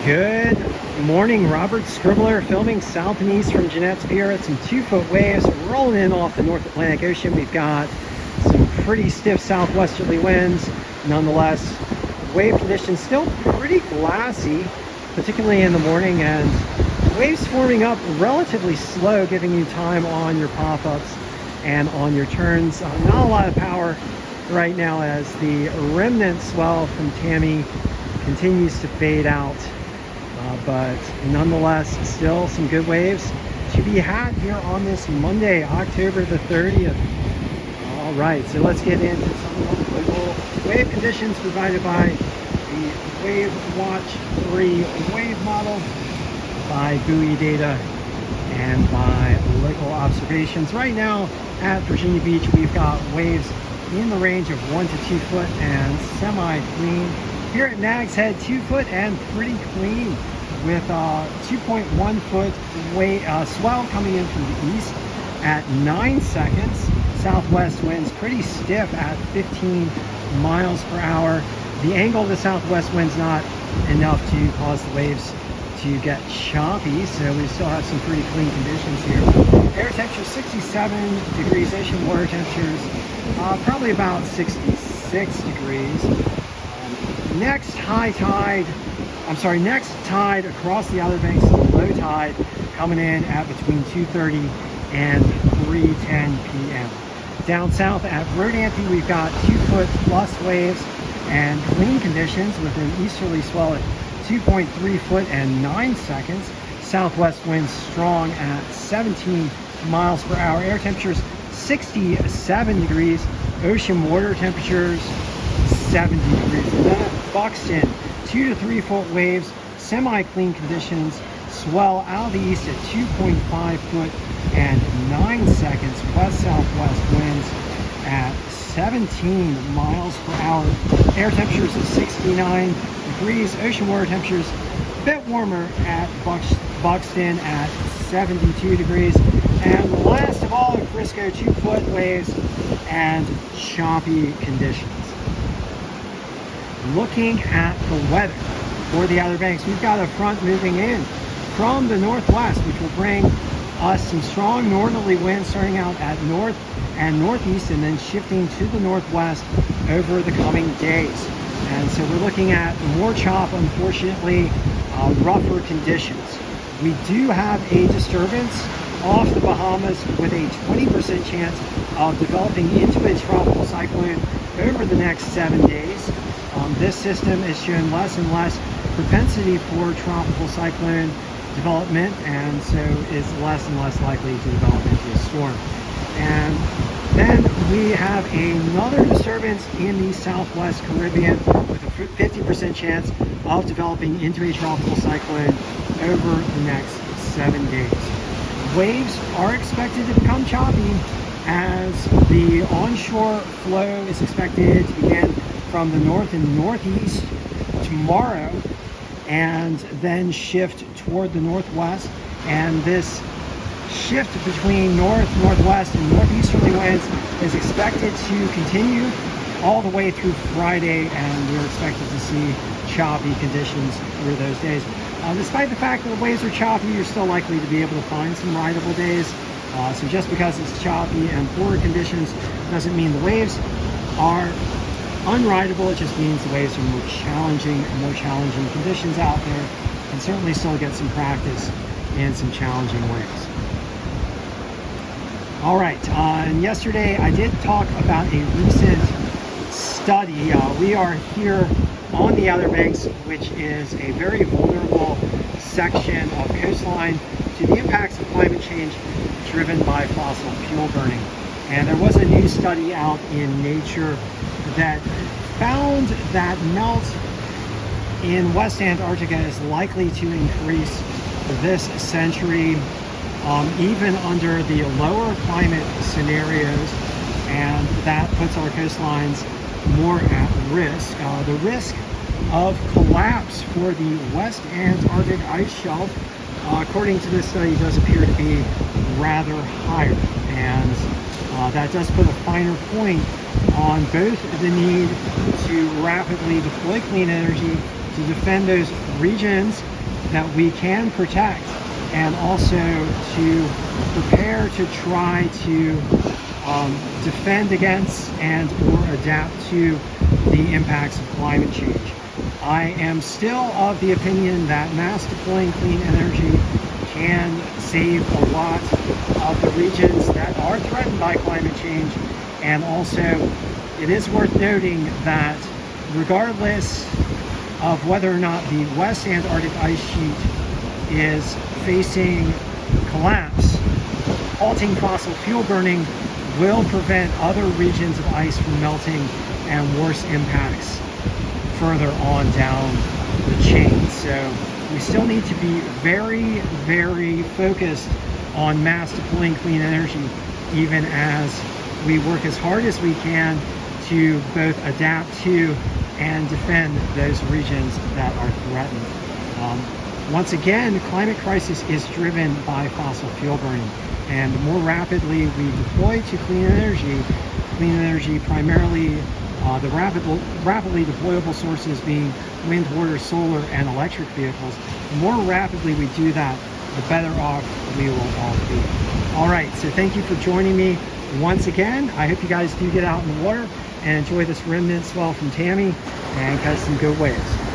Good morning, Robert Scribbler filming south and east from Jeanette's Pier at some 2-foot waves rolling in off the North Atlantic Ocean. We've got some pretty stiff southwesterly winds. Nonetheless, wave conditions still pretty glassy, particularly in the morning, and waves forming up relatively slow, giving you time on your pop-ups and on your turns. Not a lot of power right now as the remnant swell from Tammy continues to fade out. But nonetheless, still some good waves to be had here on this Monday, October the 30th. All right, so let's get into some of the local wave conditions provided by the Wave Watch 3 wave model, by buoy data, and by local observations. Right now at Virginia Beach, we've got waves in the range of 1 to 2 foot and semi-clean. Here at Nags Head, 2 foot and pretty clean, with 2.1 foot swell coming in from the east at 9 seconds. Southwest winds pretty stiff at 15 miles per hour. The angle of the southwest wind's not enough to cause the waves to get choppy, so we still have some pretty clean conditions here. Air temperature 67 degrees, ocean water temperatures probably about 66 degrees. Next tide across the Outer Banks, low tide coming in at between 2:30 and 3:10 p.m. Down south at Rodanthe, we've got 2 foot plus waves and clean conditions with an easterly swell at 2.3 foot and 9 seconds. Southwest winds strong at 17 miles per hour. Air temperatures 67 degrees. Ocean water temperatures 70 degrees. And then at Buxton, 2 to 3 foot waves, semi-clean conditions, swell out of the east at 2.5 foot and 9 seconds. West-southwest winds at 17 miles per hour. Air temperatures of 69 degrees. Ocean water temperatures a bit warmer at Buxton at 72 degrees. And last of all, at Frisco, 2 foot waves and choppy conditions. Looking at the weather for the Outer Banks, we've got a front moving in from the northwest, which will bring us some strong northerly winds starting out at north and northeast and then shifting to the northwest over the coming days. And so we're looking at more chop, unfortunately, rougher conditions. We do have a disturbance off the Bahamas with a 20% chance of developing into a tropical cyclone over the next 7 days. This system is showing less and less propensity for tropical cyclone development, and so is less and less likely to develop into a storm. And then we have another disturbance in the southwest Caribbean with a 50% chance of developing into a tropical cyclone over the next 7 days. Waves are expected to become choppy as the onshore flow is expected to begin from the north and northeast tomorrow and then shift toward the northwest. And this shift between north, northwest, and northeasterly winds is expected to continue all the way through Friday, and we're expected to see choppy conditions through those days. Despite the fact that the waves are choppy, you're still likely to be able to find some rideable days. So just because it's choppy and poor conditions doesn't mean the waves are unrideable. It just means the waves are more challenging conditions out there, and certainly still get some practice in some challenging waves. All right, and yesterday I did talk about a recent study. We are here on the Outer Banks, which is a very vulnerable section of coastline to the impacts of climate change driven by fossil fuel burning. And there was a new study out in Nature that found that melt in West Antarctica is likely to increase this century, even under the lower climate scenarios, and that puts our coastlines more at risk. The risk of collapse for the West Antarctic ice shelf, according to this study, does appear to be rather higher, and that does put a finer point on both the need to rapidly deploy clean energy to defend those regions that we can protect, and also to prepare to try to defend against and or adapt to the impacts of climate change. I am still of the opinion that mass deploying clean energy can save a lot of the regions that are threatened by climate change. And also, it is worth noting that regardless of whether or not the West Antarctic ice sheet is facing collapse, halting fossil fuel burning will prevent other regions of ice from melting and worse impacts further on down the chain. So we still need to be very, very focused on mass deploying clean energy, even as we work as hard as we can to both adapt to and defend those regions that are threatened. Once again, the climate crisis is driven by fossil fuel burning, and the more rapidly we deploy to clean energy primarily the rapidly deployable sources being wind, water, solar, and electric vehicles, the more rapidly we do that, the better off we will all be. All right, so thank you for joining me once again. I hope you guys do get out in the water and enjoy this remnant swell from Tammy and catch some good waves.